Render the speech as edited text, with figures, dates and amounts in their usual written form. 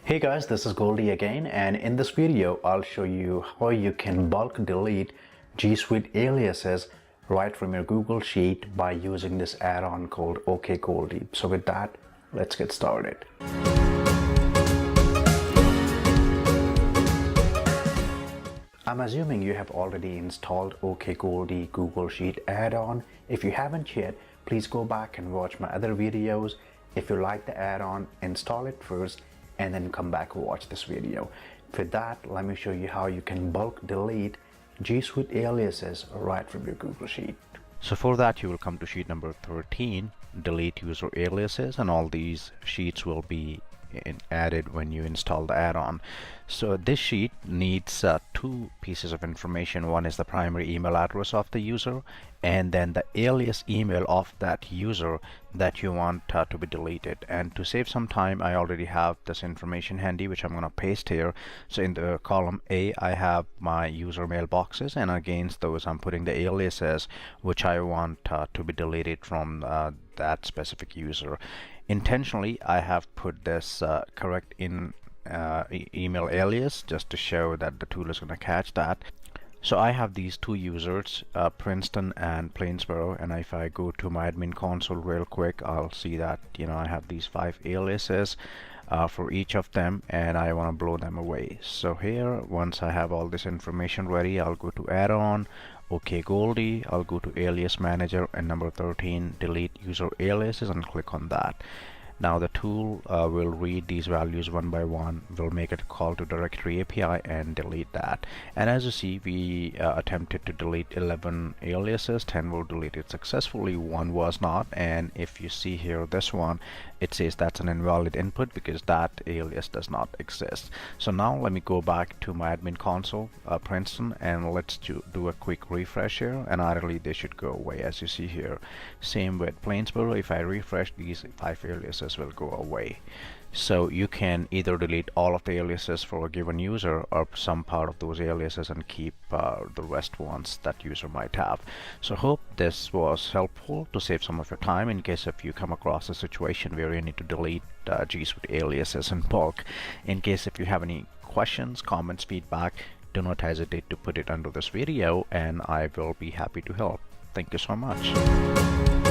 Hey guys, this is Goldy again, and in this video I'll show you how you can bulk delete G Suite aliases right from your Google Sheet by using this add-on called OK Goldy. So with that, let's get started. I'm assuming you have already installed OK Goldy Google Sheet add-on. If you haven't yet, please go back and watch my other videos. If you like the add-on, install it first and then come back and watch this video. For that, let me show you how you can bulk delete G Suite aliases right from your Google Sheet. So for that, you will come to sheet number 13, delete user aliases, and all these sheets will be added when you install the add-on. So this sheet needs two pieces of information. One is the primary email address of the user, and then the alias email of that user that you want to be deleted. And to save some time, I already have this information handy, which I'm going to paste here. So in the column A, I have my user mailboxes, and against those I'm putting the aliases which I want to be deleted from that specific user. Intentionally, I have put this correct in email alias just to show that the tool is going to catch that. So I have these two users, Princeton and Plainsboro, and if I go to my admin console real quick, I'll see that I have these 5 aliases for each of them, and I want to blow them away. So here, once I have all this information ready, I'll go to add-on, OK Goldy, I'll go to alias manager, and number 13, delete user aliases, and click on that. Now the tool will read these values one by one, will make a call to directory API and delete that. And as you see, we attempted to delete 11 aliases, 10 were deleted successfully, 1 was not. And if you see here this one, it says that's an invalid input because that alias does not exist. So now let me go back to my admin console, Princeton, and let's do a quick refresh here, and ideally they should go away as you see here. Same with Plainsboro, if I refresh, these 5 aliases will go away. So you can either delete all of the aliases for a given user or some part of those aliases and keep the rest ones that user might have. So hope this was helpful to save some of your time in case if you come across a situation where you need to delete G Suite aliases in bulk. In case if you have any questions, comments, feedback, do not hesitate to put it under this video and I will be happy to help. Thank you so much.